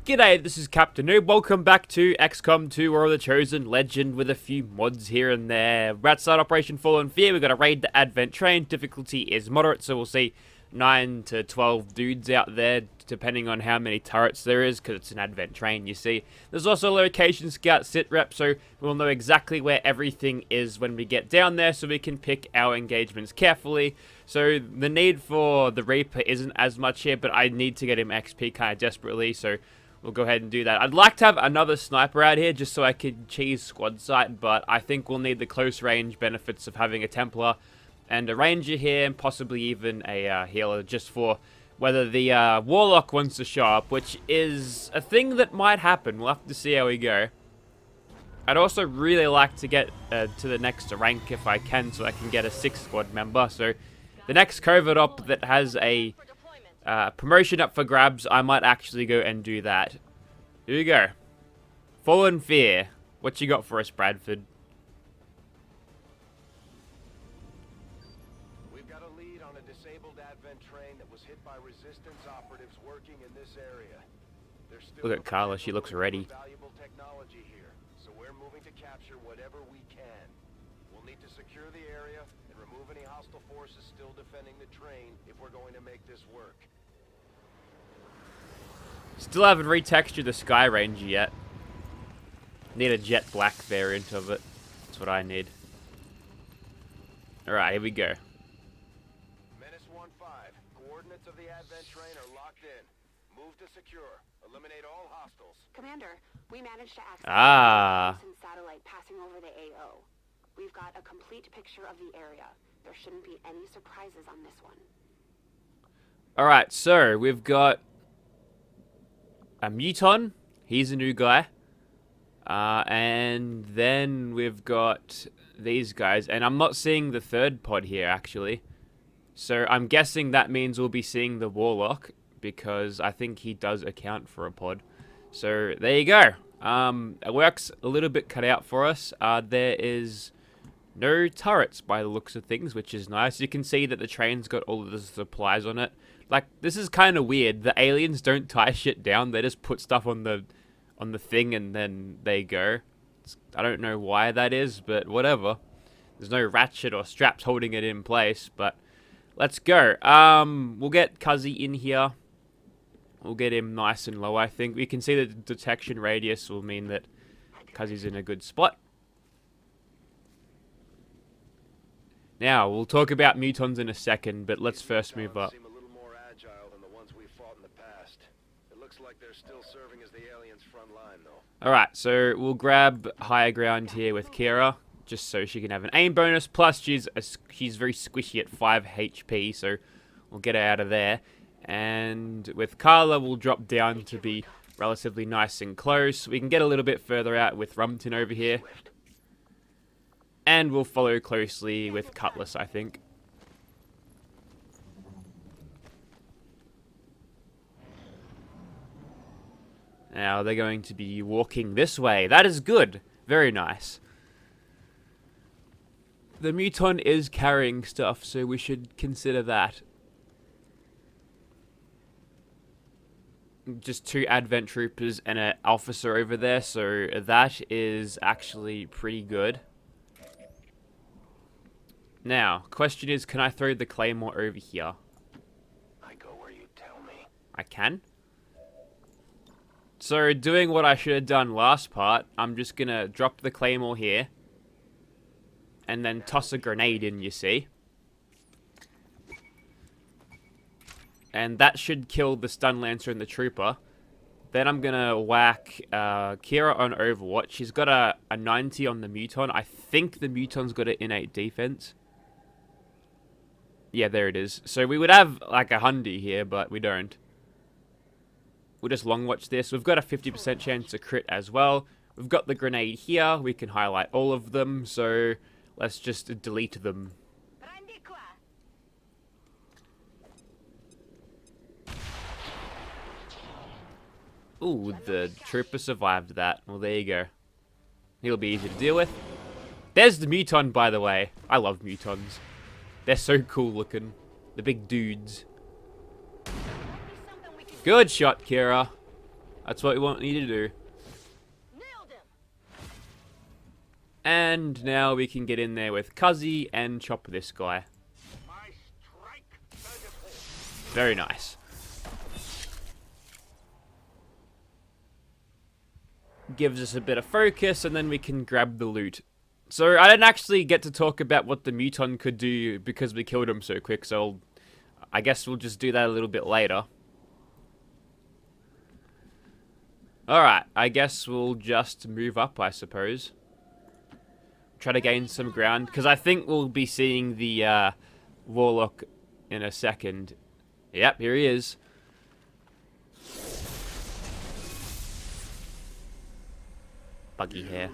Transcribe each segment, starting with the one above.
G'day, this is Captainoob. Welcome back to XCOM 2 War of the Chosen Legend with a few mods here and there. We're outside Operation Fallen Fear. We've got to raid the Advent train. Difficulty is moderate, so we'll see 9 to 12 dudes out there, depending on how many turrets there is, because it's an Advent train, you see. There's also a location scout sit rep, so we'll know exactly where everything is when we get down there, so we can pick our engagements carefully. So the need for the Reaper isn't as much here, but I need to get him XP kind of desperately, so we'll go ahead and do that. I'd like to have another sniper out here just so I could cheese squad sight, but I think we'll need the close range benefits of having a Templar and a Ranger here, and possibly even a healer, just for whether the Warlock wants to show up, which is a thing that might happen. We'll have to see how we go. I'd also really like to get to the next rank if I can, so I can get a 6th squad member. So the next covert op that has a promotion up for grabs, I might actually go and do that. Here we go. Fallen Fear. What you got for us, Bradford? We've got a lead on a disabled Advent train that was hit by resistance operatives working in this area. There's still Look at Carla, she looks ready. valuable technology here, so we're moving to capture whatever we can. We'll need to secure the area and remove any hostile forces still defending the train if we're going to make this work. Still haven't retextured the Sky Ranger yet. Need a jet black variant of it. That's what I need. Alright, here we go. Menace 1-5. Coordinates of the Advent train are locked in. Move to secure. Eliminate all hostiles. Commander, we managed to access the satellite passing over the AO. We've got a complete picture of the area. There shouldn't be any surprises on this one. Alright, so we've got a Muton. He's a new guy. And then we've got these guys. And I'm not seeing the third pod here, actually. So I'm guessing that means we'll be seeing the Warlock, because I think he does account for a pod. So there you go. It works a little bit cut out for us. There is no turrets by the looks of things, which is nice. You can see that the train's got all of the supplies on it. Like, this is kind of weird. The aliens don't tie shit down. They just put stuff on the thing and then they go. I don't know why that is, but whatever. There's no ratchet or straps holding it in place, but let's go. We'll get Cuzzy in here. We'll get him nice and low, I think. We can see the detection radius will mean that Cuzzy's in a good spot. Now, we'll talk about Mutons in a second, but let's first move up. Seem a little more agile than the ones we fought in the past. It looks like they're still serving as the aliens' front line, though. Alright, so we'll grab higher ground here with Kira, just so she can have an aim bonus. Plus, she's very squishy at 5 HP, so we'll get her out of there. And with Carla, we'll drop down to be relatively nice and close. We can get a little bit further out with Rumton over here. And we'll follow closely with Cutlass, I think. Now they're going to be walking this way. That is good. Very nice. The Muton is carrying stuff, so we should consider that. Just 2 Advent troopers and an officer over there, so that is actually pretty good. Now, question is, can I throw the Claymore over here? I go where you tell me. I can? So, doing what I should have done last part, I'm just gonna drop the Claymore here. And then toss a grenade in, you see. And that should kill the Stun Lancer and the Trooper. Then I'm gonna whack Kira on Overwatch. She's got a 90 on the Muton. I think the Muton's got an innate defense. Yeah, there it is. So we would have like a Hundy here, but we don't. We'll just long watch this. We've got a 50% chance to crit as well. We've got the grenade here. We can highlight all of them. So let's just delete them. Ooh, the trooper survived that. Well, there you go. He'll be easy to deal with. There's the Muton, by the way. I love Mutons. They're so cool looking. The big dudes. Good shot, Kira. That's what we want you to do. And now we can get in there with Cuzzy and chop this guy. Very nice. Gives us a bit of focus, and then we can grab the loot. So I didn't actually get to talk about what the Muton could do because we killed him so quick, so I guess we'll just do that a little bit later. Alright, I guess we'll just move up, I suppose. Try to gain some ground, because I think we'll be seeing the Warlock in a second. Yep, here he is. Buggy hair.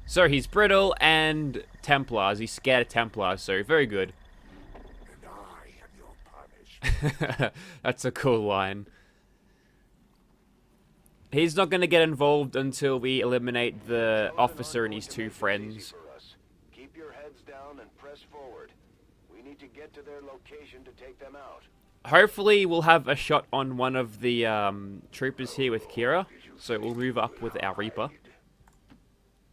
So he's brittle and Templars. He's scared of Templars, so very good. And I am your punishment. That's a cool line. He's not going to get involved until we eliminate the officer and his two friends. Keep your heads down and press forward. We need to get to their location to take them out. Hopefully we'll have a shot on one of the troopers here with Kira, so we'll move up with our Reaper.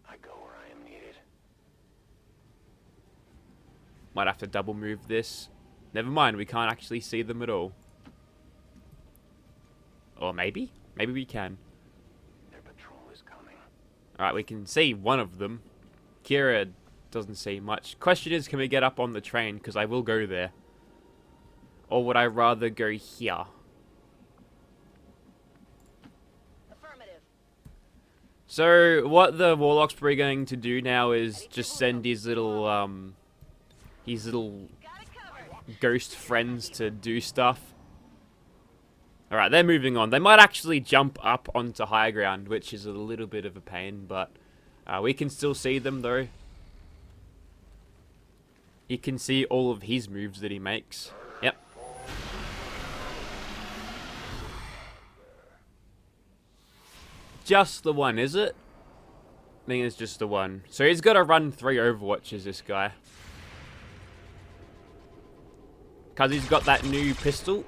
I go where I am needed. Might have to double move this. Never mind, we can't actually see them at all. Or maybe? Maybe we can. Their patrol is coming. Alright, we can see one of them. Kira doesn't see much. Question is, can we get up on the train? Because I will go there. Or would I rather go here? Affirmative. So, what the Warlock's probably going to do now is just send his little ghost friends to do stuff. Alright, they're moving on. They might actually jump up onto high ground, which is a little bit of a pain, but we can still see them, though. You can see all of his moves that he makes. Yep. Just the one, is it? I think it's just the one. So he's got to run 3 Overwatches, this guy. Because he's got that new pistol.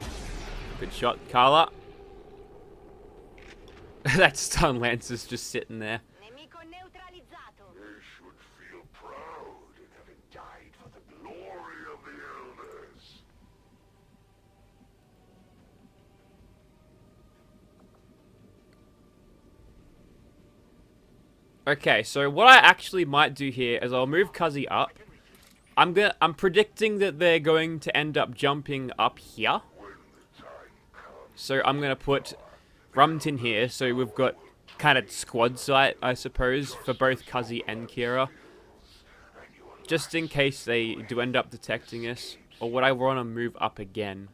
Good shot, Carla. That stun lance is just sitting there. They should feel proud in having died for the glory of the elders. Okay, so what I actually might do here is I'll move Cuzzy up. I'm predicting that they're going to end up jumping up here. So I'm gonna put Rumtin here, so we've got kind of squad sight, I suppose, for both Cuzzy and Kira. Just in case they do end up detecting us. Or would I want to move up again?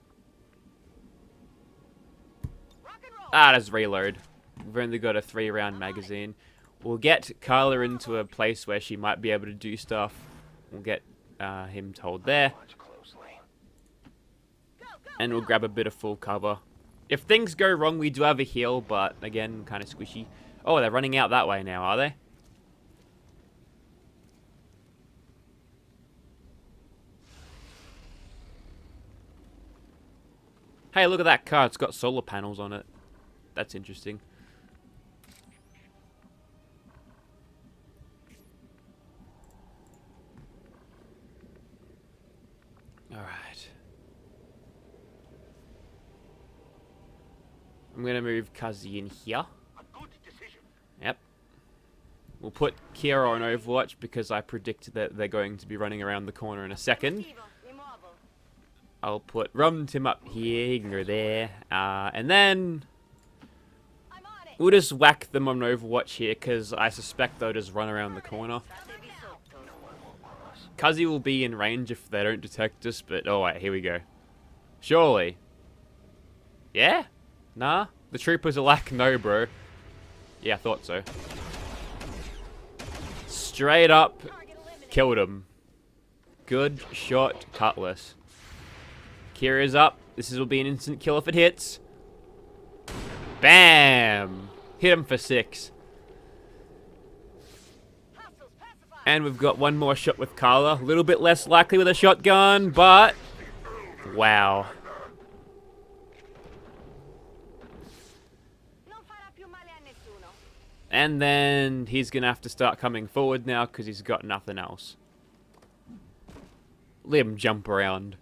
Ah, let's reload. We've only got a 3-round magazine. We'll get Carla into a place where she might be able to do stuff. We'll get him told there. And we'll grab a bit of full cover. If things go wrong, we do have a heal, but again, kind of squishy. Oh, they're running out that way now, are they? Hey, look at that car. It's got solar panels on it. That's interesting. Alright. I'm going to move Cuzzy in here. Yep. We'll put Kira on Overwatch because I predict that they're going to be running around the corner in a second. I'll put Rumtim up here. He can go there. And then we'll just whack them on Overwatch here because I suspect they'll just run around the corner. Cuzzy will be in range if they don't detect us, but oh wait, here we go. Surely. Yeah? Nah? The troopers are like, no bro. Yeah, I thought so. Straight up, killed him. Good shot, Cutlass. Kira's up. This will be an instant kill if it hits. Bam! Hit him for 6. And we've got one more shot with Carla. A little bit less likely with a shotgun, but... Wow. And then he's going to have to start coming forward now because he's got nothing else. Let him jump around.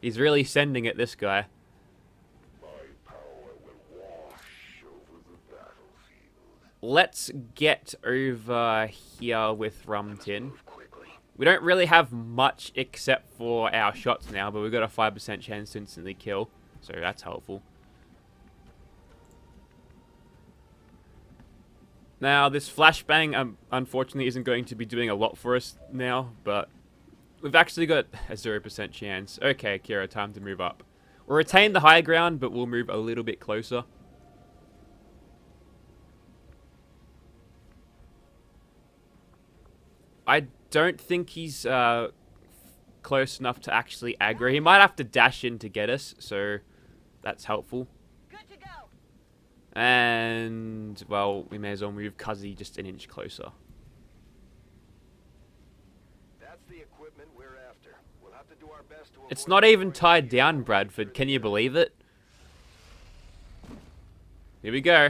He's really sending it, this guy. Let's get over here with Rum Tin. We don't really have much except for our shots now, but we've got a 5% chance to instantly kill, so that's helpful. Now, this flashbang, unfortunately, isn't going to be doing a lot for us now, but we've actually got a 0% chance. Okay, Kira, time to move up. We'll retain the high ground, but we'll move a little bit closer. I don't think he's close enough to actually aggro. He might have to dash in to get us, so that's helpful. Good to go. And, well, we may as well move Cuzzy just an inch closer. That's the equipment we're after. We'll have to do our best to It's avoid not even destroying tied down, Bradford. Can you believe it? Here we go.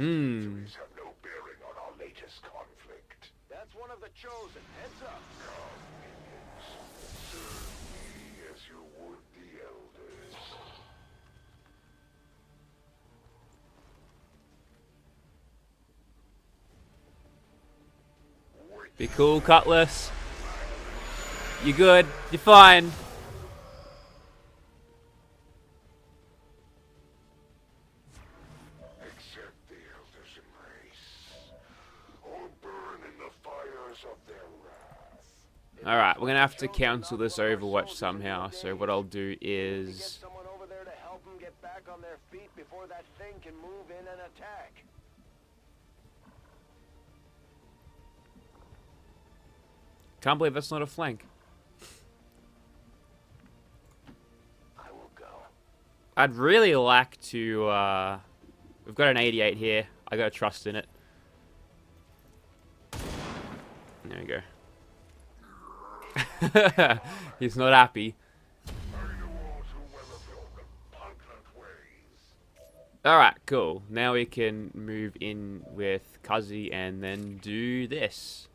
have no bearing on our latest conflict. That's one of the chosen. Heads up. Serve me as you would the elders. Be cool, Cutlass. You good? You're fine. Alright, we're gonna have to cancel this Overwatch somehow, so what I'll do is... Get someone over there to help them get back on their feet before that thing can move in and attack. Can't believe that's not a flank. I will go. I'd really like to, we've got an 88 here. I gotta trust in it. There we go. He's not happy. Alright, cool. Now we can move in with Cuzzy and then do this.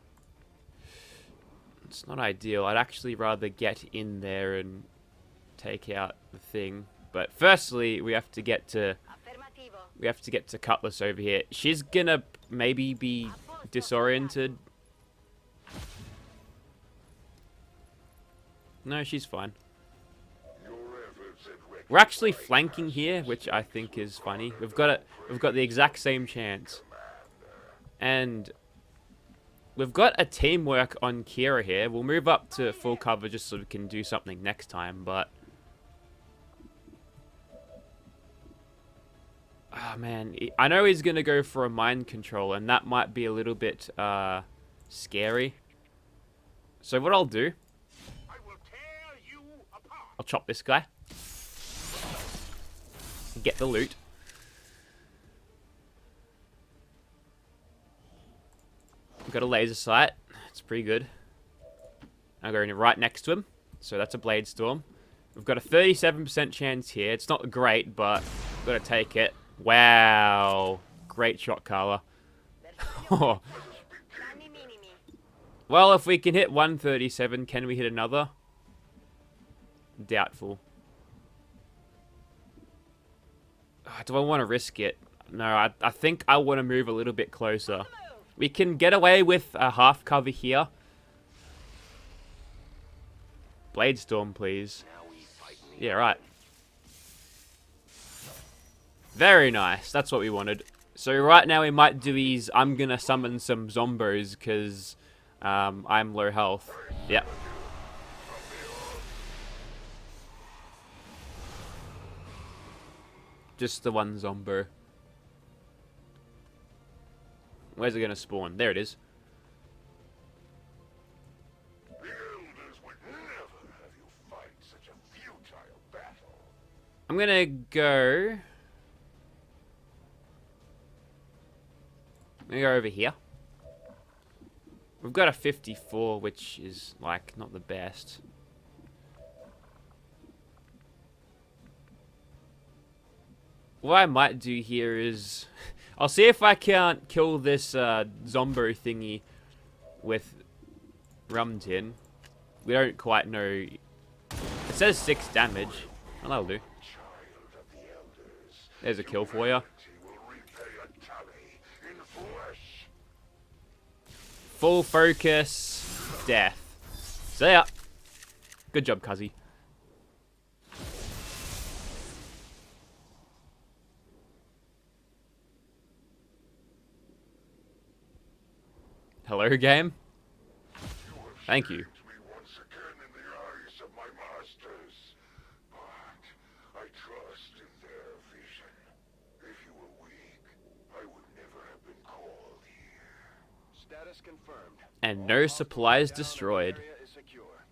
It's not ideal. I'd actually rather get in there and take out the thing. But firstly, we have to get to Cutlass over here. She's gonna maybe be disoriented. No, she's fine. We're actually flanking here, which I think is funny. We've got the exact same chance. And we've got a teamwork on Kira here. We'll move up to full cover just so we can do something next time, but... Oh, man. I know he's going to go for a mind control, and that might be a little bit scary. So what I'll do... I'll chop this guy. Get the loot. We've got a laser sight. It's pretty good. I'm going right next to him. So that's a blade storm. We've got a 37% chance here. It's not great, but we've got to take it. Wow. Great shot, Carla. Well, if we can hit 137, can we hit another? Doubtful. Do I want to risk it? No, I think I want to move a little bit closer. We can get away with a half cover here. Blade Storm, please. Yeah, right. Very nice. That's what we wanted. So right now we might do is I'm going to summon some zombos because I'm low health. Yep. Just the one zombo. Where's it going to spawn? There it is. I'm going to go... I'm going to go over here. We've got a 54, which is, like, not the best. what I might do here is... I'll see if I can't kill this zombo thingy with rum tin. We don't quite know. It says 6 damage. Well, that'll do. There's a kill for you. Full focus. Death. See ya. Good job, Cuzzy. Hello, game. Thank you. Status confirmed. And no supplies destroyed. Area is secure.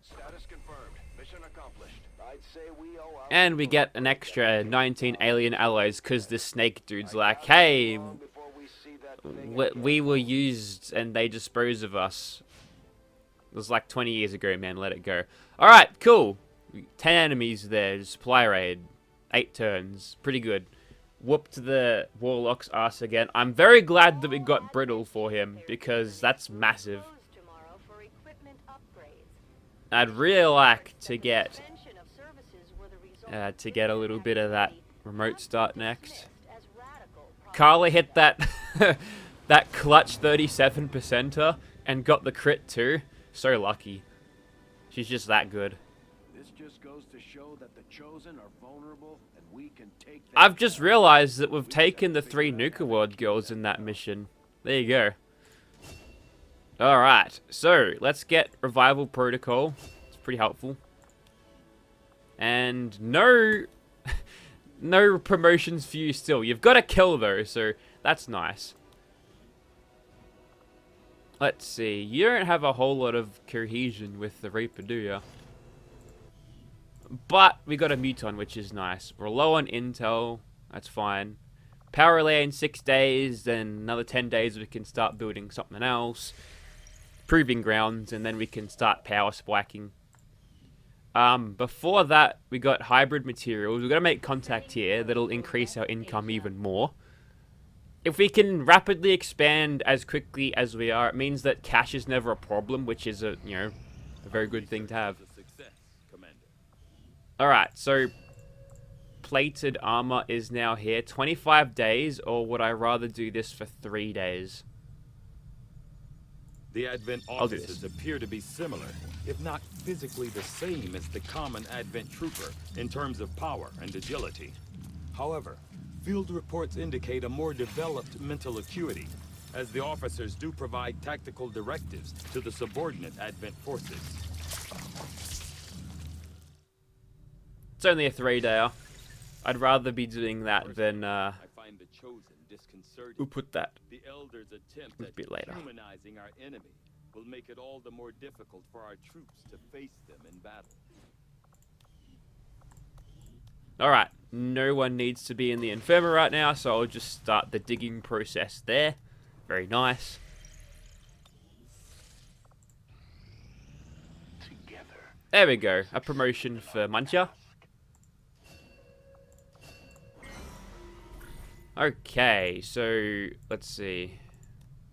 Status confirmed. Mission accomplished. I'd say we owe our And we get an extra 19 alien allies because this snake dude's like, hey, before we see that thing we were used and they dispose of us. It was like 20 years ago, man. Let it go. Alright, cool. 10 enemies there. Supply raid. 8 turns. Pretty good. Whooped the Warlock's ass again. I'm very glad that we got Brittle for him because that's massive. I'd really like to get a little bit of that remote start next. Carla hit that that clutch 37%er and got the crit too. So lucky. She's just that good. This just goes to show that the chosen are vulnerable and we can take them. I've just realized that we've taken the 3 Nuka World girls in that mission. There you go. Alright, so let's get Revival Protocol. It's pretty helpful. And no no promotions for you still. You've got to kill though, so that's nice. Let's see. You don't have a whole lot of cohesion with the Reaper, do you? But we got a Muton, which is nice. We're low on intel. That's fine. Power relay in 6 days, then another 10 days we can start building something else. Proving grounds, and then we can start power spiking. Before that, we got hybrid materials. We've got to make contact here. That'll increase our income even more. If we can rapidly expand as quickly as we are, it means that cash is never a problem, which is a very good thing to have. Alright, so plated armor is now here. 25 days, or would I rather do this for 3 days? The Advent I'll do officers this. appear to be similar, if not physically the same as the common Advent trooper in terms of power and agility. However, field reports indicate a more developed mental acuity, as the officers do provide tactical directives to the subordinate Advent forces. It's only a 3-dayer. I'd rather be doing that than, I find the chosen disconcerting. we'll put that The elders' attempt a at bit later. humanizing our enemy will make it all the more difficult for our troops to face them in battle. Alright, no one needs to be in the Inferno right now, so I'll just start the digging process there. Very nice. There we go, a promotion for Muncher. Okay, so let's see.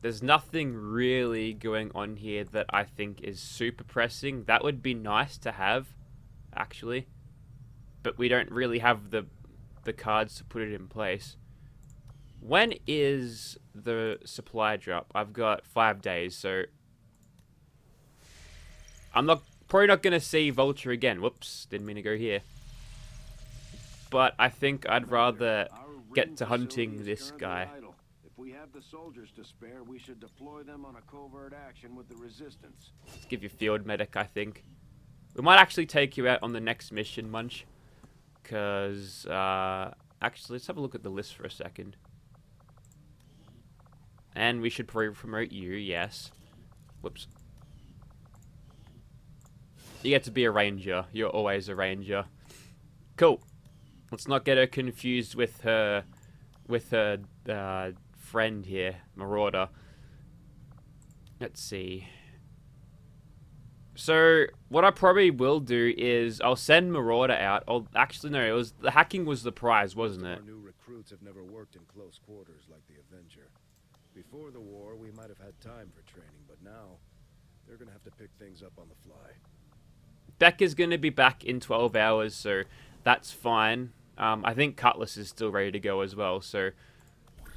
There's nothing really going on here that I think is super pressing. That would be nice to have, actually. But we don't really have the cards to put it in place. When is the supply drop? I've got 5 days, so I'm probably not going to see Vulture again. Whoops, didn't mean to go here. But I think I'd rather get to hunting this guy. If we have the soldiers to spare, we should deploy them on a covert action with the resistance. Let's give you field medic, I think. We might actually take you out on the next mission, Munch. Because, actually, let's have a look at the list for a second. And we should probably promote you, yes. Whoops. You get to be a ranger. You're always a ranger. Cool. Let's not get her confused with her friend here, Marauder. Let's see. So what I probably will do is I'll send Marauder out. Actually no, the hacking was the prize, wasn't it? Our new recruits have never worked in close quarters like the Avenger. Before the war, we might have had time for training, but now they're gonna have to pick things up on the fly. Becca's gonna be back in 12 hours, so that's fine. I think Cutlass is still ready to go as well, so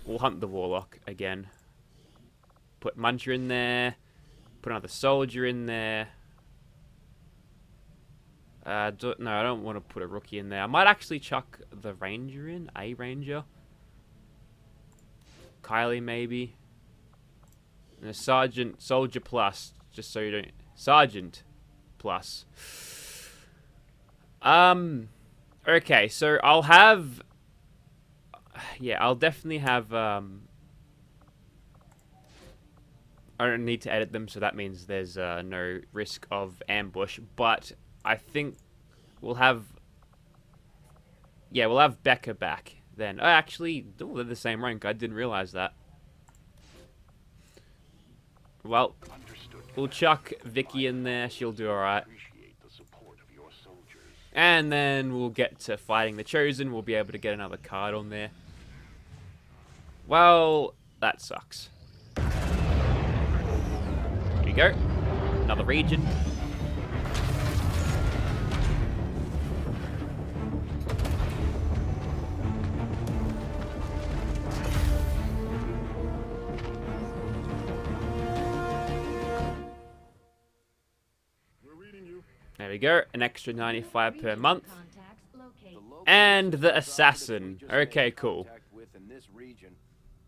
we'll hunt the Warlock again. Put Muncher in there. Put another soldier in there. No, I don't want to put a rookie in there. I might actually chuck the Ranger in. A Ranger. Kylie, maybe. And a Sergeant. Soldier Plus. Just so you don't... Sergeant Plus. Okay, so I'll have... Yeah, I'll definitely have... I don't need to edit them, so that means there's no risk of ambush. But I think we'll have... Yeah, we'll have Becca back then. Oh, actually, they're the same rank. I didn't realize that. Well, we'll chuck Vicky in there. She'll do alright. And then we'll get to fighting the Chosen. We'll be able to get another card on there. Well, that sucks. Here we go. Another region. There we go. An extra 95 per month. And the Assassin. Okay, cool. In this region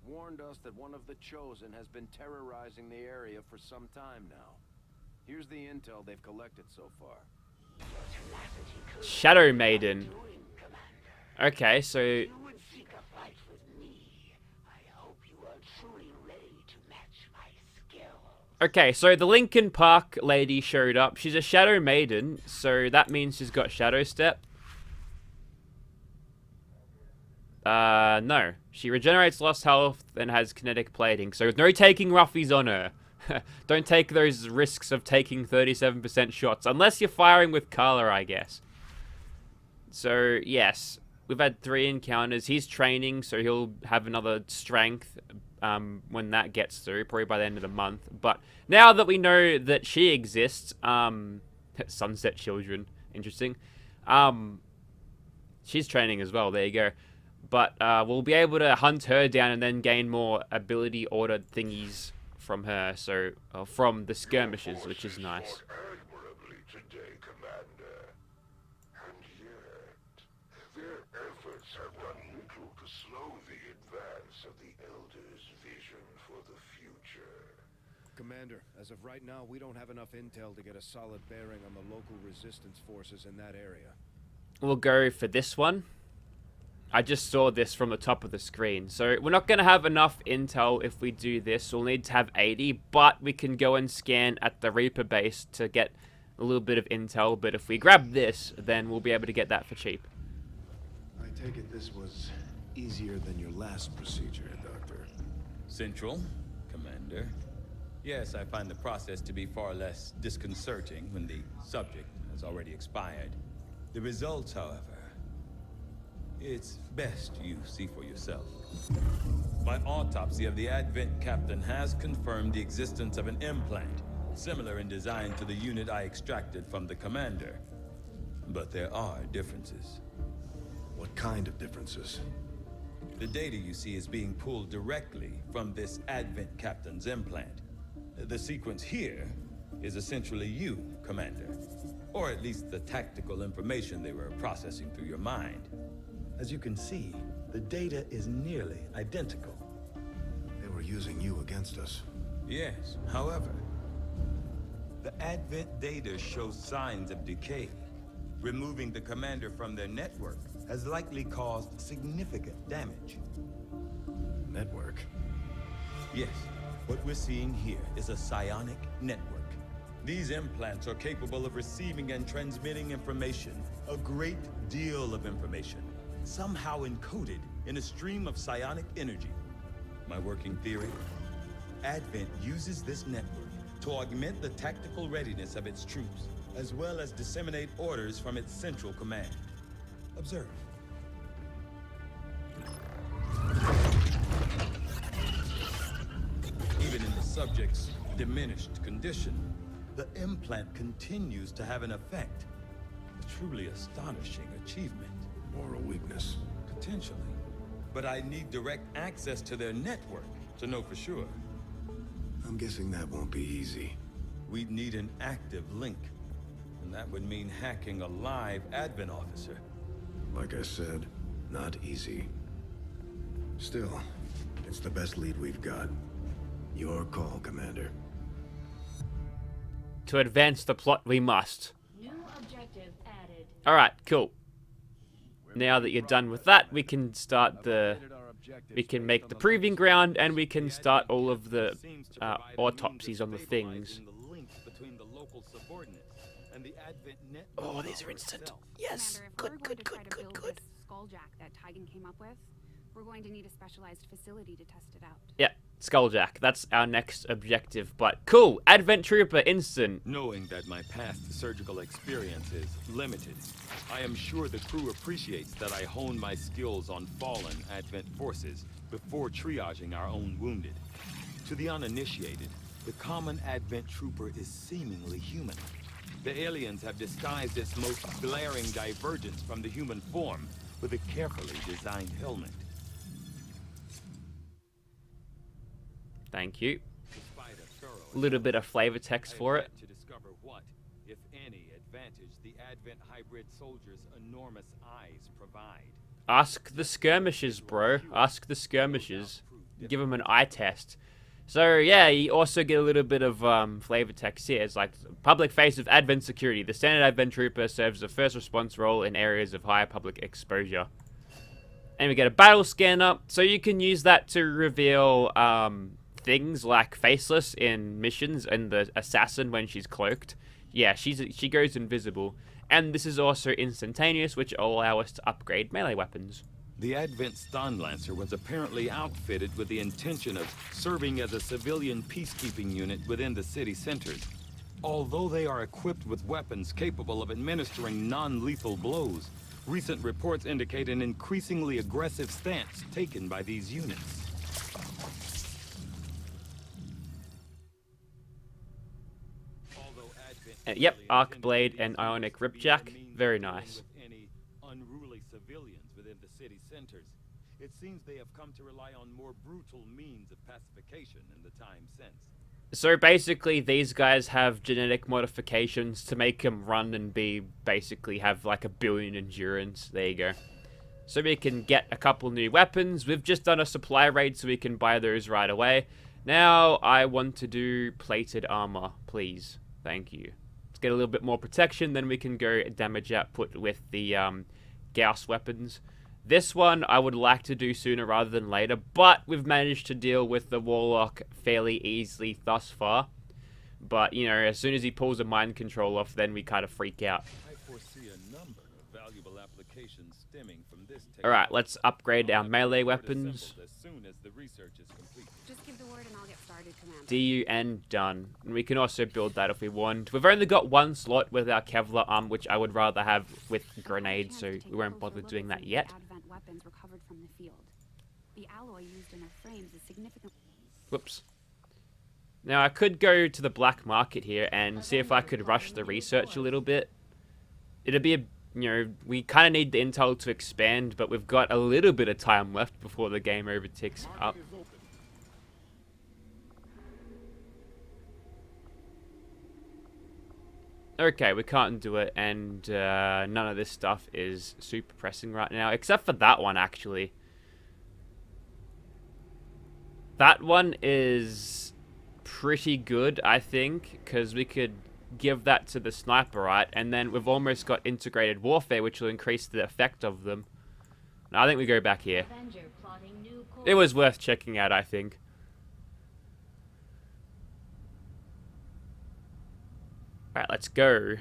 warned us that one of the Chosen has been terrorizing the area for some time now. Here's the intel they've collected so far. Shadow Maiden. Okay, so... Okay, so the Lincoln Park lady showed up. She's a Shadow Maiden, so that means she's got Shadow Step. No. She regenerates lost health and has kinetic plating, so no taking roughies on her. Don't take those risks of taking 37% shots, unless you're firing with Carla, I guess. So, yes. We've had 3 encounters. He's training, so he'll have another strength when that gets through, probably by the end of the month. But now that we know that she exists, Sunset Children, interesting. She's training as well, there you go. But we'll be able to hunt her down and then gain more ability order thingies from her, so from the skirmishes, which is nice. Today, Commander. And yet, their efforts have done little to slow the advance of the Elders' vision for the future. Commander, as of right now, we don't have enough intel to get a solid bearing on the local resistance forces in that area. We'll go for this one. I just saw this from the top of the screen. So we're not going to have enough intel if we do this. We'll need to have 80, but we can go and scan at the Reaper base to get a little bit of intel. But if we grab this, then we'll be able to get that for cheap. I take it this was easier than your last procedure, Doctor. Central, Commander. Yes, I find the process to be far less disconcerting when the subject has already expired. The results, however, it's best you see for yourself. My autopsy of the Advent Captain has confirmed the existence of an implant, similar in design to the unit I extracted from the Commander. But there are differences. What kind of differences? The data you see is being pulled directly from this Advent Captain's implant. The sequence here is essentially you, Commander. Or at least the tactical information they were processing through your mind. As you can see, the data is nearly identical. They were using you against us. Yes, however, the Advent data shows signs of decay. Removing the Commander from their network has likely caused significant damage. Network? Yes, what we're seeing here is a psionic network. These implants are capable of receiving and transmitting information, a great deal of information, somehow encoded in a stream of psionic energy. My working theory? Advent uses this network to augment the tactical readiness of its troops, as well as disseminate orders from its central command. Observe. Even in the subject's diminished condition, the implant continues to have an effect. A truly astonishing achievement. Moral weakness. Potentially. But I need direct access to their network to know for sure. I'm guessing that won't be easy. We'd need an active link. And that would mean hacking a live admin officer. Like I said, not easy. Still, it's the best lead we've got. Your call, Commander. To advance the plot, we must. New objective added. Alright, cool. Now that you're done with that, we can start the... We can make the proving ground, and we can start all of the autopsies on the things. Oh, these are instant. Yes, Commander, good. If we're going to try to build this skulljack that Tigan came up with, we're going to need a specialized facility to test it out. Yeah, Skulljack. That's our next objective. But cool, Advent Trooper instant. Knowing that my past surgical experience is limited, I am sure the crew appreciates that I hone my skills on fallen Advent forces before triaging our own wounded. To the uninitiated, the common Advent Trooper is seemingly human. The aliens have disguised its most glaring divergence from the human form with a carefully designed helmet. Thank you. A little bit of flavor text for it. To discover what, if any, advantage the Advent hybrid soldiers' enormous eyes provide. Ask the skirmishers, bro. Ask the skirmishers. Give them an eye test. So, yeah, you also get a little bit of flavor text here. It's like, public face of Advent security. The standard Advent Trooper serves a first response role in areas of high public exposure. And we get a battle scanner, so you can use that to reveal things like Faceless in missions and the Assassin when she's cloaked. Yeah, she goes invisible. And this is also instantaneous, which will allow us to upgrade melee weapons. The Advent Stun Lancer was apparently outfitted with the intention of serving as a civilian peacekeeping unit within the city centers. Although they are equipped with weapons capable of administering non-lethal blows, recent reports indicate an increasingly aggressive stance taken by these units. Yep, Arc Blade and Ionic Ripjack. Very nice. Any unruly civilians within the city centers, it seems they have come to rely on more brutal means of pacification in the time since. So basically, these guys have genetic modifications to make them run and basically have like 1 billion endurance. There you go. So we can get a couple new weapons. We've just done a supply raid, so we can buy those right away. Now I want to do plated armor, please. Thank you. Let's get a little bit more protection, then we can go damage output with the Gauss weapons. This one I would like to do sooner rather than later, but we've managed to deal with the Warlock fairly easily thus far. But, you know, as soon as he pulls a mind control off, then we kind of freak out. I foresee a number of valuable applications stemming from this technology. Alright, let's upgrade our melee weapons. As soon as the research is complete. Just give the word and I'll get started, Commander. DU and done. And we can also build that if we want. We've only got one slot with our Kevlar arm, which I would rather have with grenades, so we won't bother doing that yet. Advent weapons recovered from the field. The alloy used in their frames is significant. Whoops. Now I could go to the black market here and see if I could rush the research a little bit. It'd be a, you know, we kind of need the intel to expand, but we've got a little bit of time left before the game overtakes up. Okay, we can't do it, and none of this stuff is super pressing right now, except for that one, actually. That one is pretty good, I think, because we could give that to the sniper, right? And then we've almost got integrated warfare, which will increase the effect of them. No, I think we go back here. It was worth checking out, I think. Alright, let's go.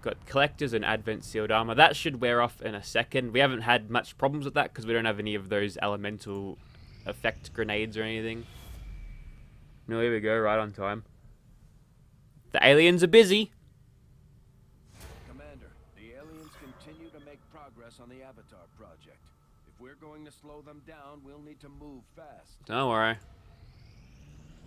Got collectors and advent sealed armor. That should wear off in a second. We haven't had much problems with that because we don't have any of those elemental effect grenades or anything. No, here we go, right on time. The aliens are busy. Commander, the aliens continue to make progress on the Avatar project. If we're going to slow them down, we'll need to move fast. Don't worry.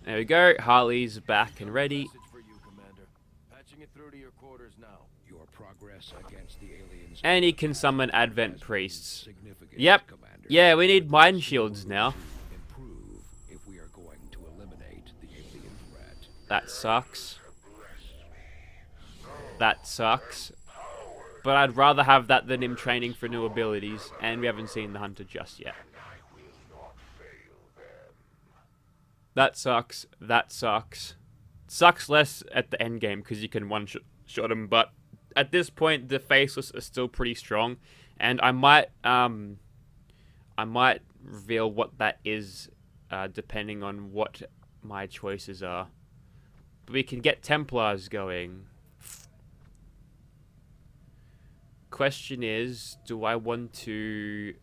There we go. Harley's back and ready. Message for you, Commander. Patching it through to your quarters now. Your progress against the aliens. And he can summon Advent Priests. Significant, Yep. Commander. Yeah, we need mind shields now. Improve if we are going to eliminate the alien threat. That sucks. That sucks. But I'd rather have that than him training for new abilities. And we haven't seen the Hunter just yet. That sucks. That sucks. Sucks less at the end game because you can one-shot him. But at this point, the Faceless are still pretty strong. And I might reveal what that is depending on what my choices are. But we can get Templars going. Question is, do I want to...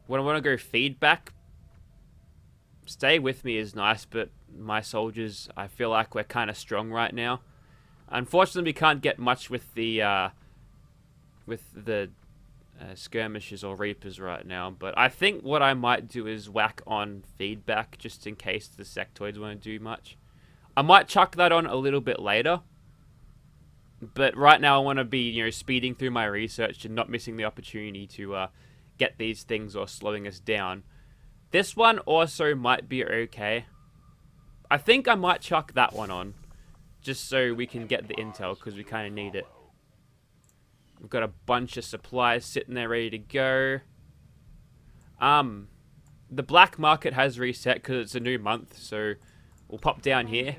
When I want to go feedback, stay with me is nice, but my soldiers, I feel like we're kind of strong right now. Unfortunately, we can't get much with the skirmishers or reapers right now, but I think what I might do is whack on feedback just in case the sectoids won't do much. I might chuck that on a little bit later, but right now I want to be, speeding through my research and not missing the opportunity to get these things or slowing us down. This one also might be okay. I think I might chuck that one on, just so we can get the intel, because we kind of need it. We've got a bunch of supplies sitting there ready to go. The black market has reset because it's a new month, so we'll pop down here.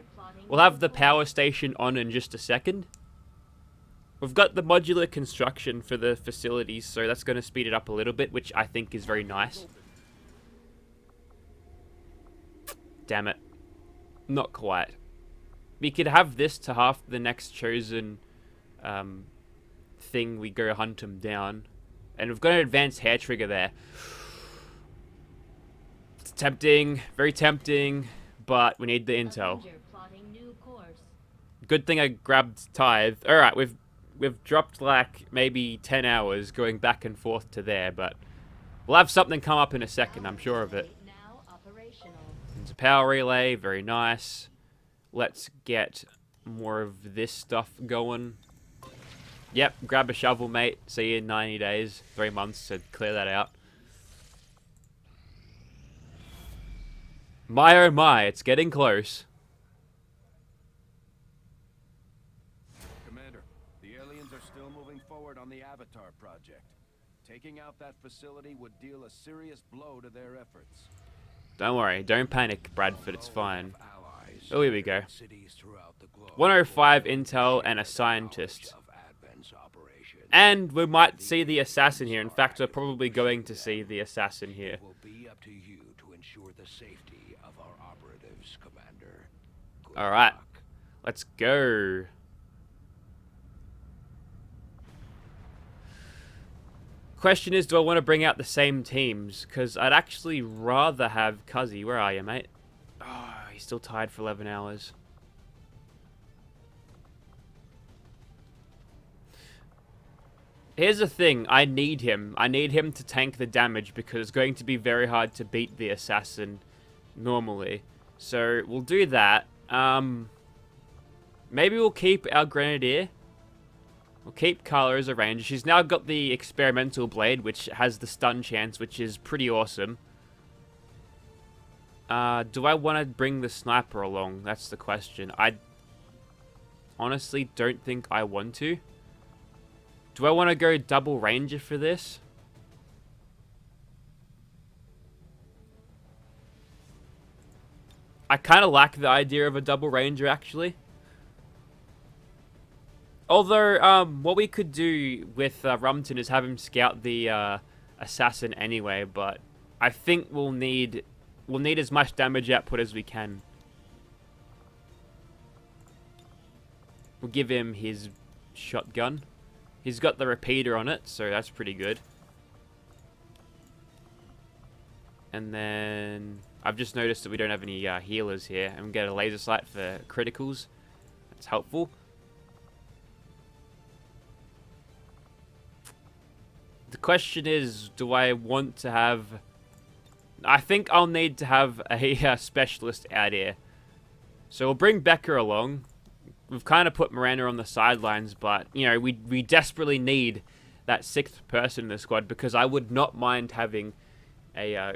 We'll have the power station on in just a second. We've got the modular construction for the facilities, so that's going to speed it up a little bit, which I think is very nice. Damn it. Not quite. We could have this to half the next chosen thing we go hunt him down. And we've got an advanced hair trigger there. It's tempting, very tempting, but we need the intel. Good thing I grabbed Tithe. Alright, we've dropped like maybe 10 hours going back and forth to there, but we'll have something come up in a second, I'm sure of it. It's a power relay, very nice. Let's get more of this stuff going. Yep, grab a shovel, mate. See you in 90 days, 3 months to clear that out. My oh my, it's getting close. Commander, the aliens are still moving forward on the Avatar project. Taking out that facility would deal a serious blow to their efforts. Don't worry, don't panic, Bradford, it's fine. Oh, here we go. 105 intel and a scientist. And we might see the assassin here. In fact, we're probably going to see the assassin here. It will be up to you to ensure the safety of our operatives, Commander. Good Alright, luck. let's go. Question is, do I want to bring out the same teams? Because I'd actually rather have Cuzzy. Where are you, mate? Oh, he's still tied for 11 hours. Here's the thing. I need him. I need him to tank the damage because it's going to be very hard to beat the assassin normally. So we'll do that. Maybe we'll keep our Grenadier. We'll keep Carla as a ranger. She's now got the experimental blade, which has the stun chance, which is pretty awesome. Do I want to bring the sniper along? That's the question. I honestly don't think I want to. Do I want to go double ranger for this? I kind of like the idea of a double ranger, actually. Although, what we could do with Rumton is have him scout the assassin anyway, but I think we'll need as much damage output as we can. We'll give him his shotgun. He's got the repeater on it, so that's pretty good. And then I've just noticed that we don't have any healers here, and we get a laser sight for criticals. It's helpful. The question is, do I want to have... I think I'll need to have a specialist out here. So we'll bring Becca along. We've kind of put Miranda on the sidelines, but, you know, we desperately need that 6th person in the squad, because I would not mind having a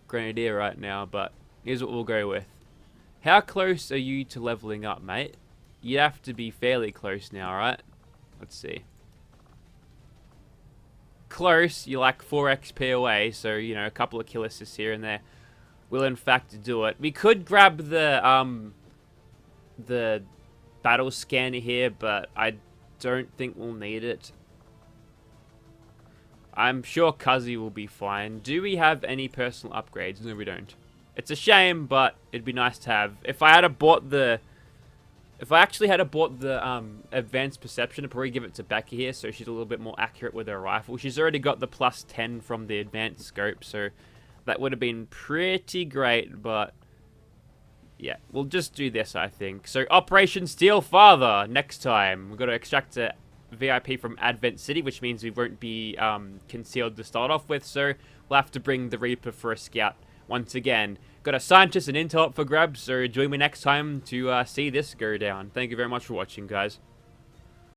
grenadier right now, but here's what we'll go with. How close are you to leveling up, mate? You'd have to be fairly close now, right? Let's see. Close, you're like 4 XP away, so, you know, a couple of kill assists here and there will in fact do it. We could grab the battle scanner here, but I don't think we'll need it. I'm sure Cuzzy will be fine. Do we have any personal upgrades? No, we don't. It's a shame, but it'd be nice to have. If I actually had bought the advanced perception, I'd probably give it to Becky here, so she's a little bit more accurate with her rifle. She's already got the +10 from the advanced scope, so that would have been pretty great, but yeah, we'll just do this, I think. So, Operation Steel Father, next time. We've got to extract a VIP from Advent City, which means we won't be concealed to start off with, so we'll have to bring the Reaper for a scout once again. Got a scientist and intel up for grabs, so join me next time to see this go down. Thank you very much for watching, guys.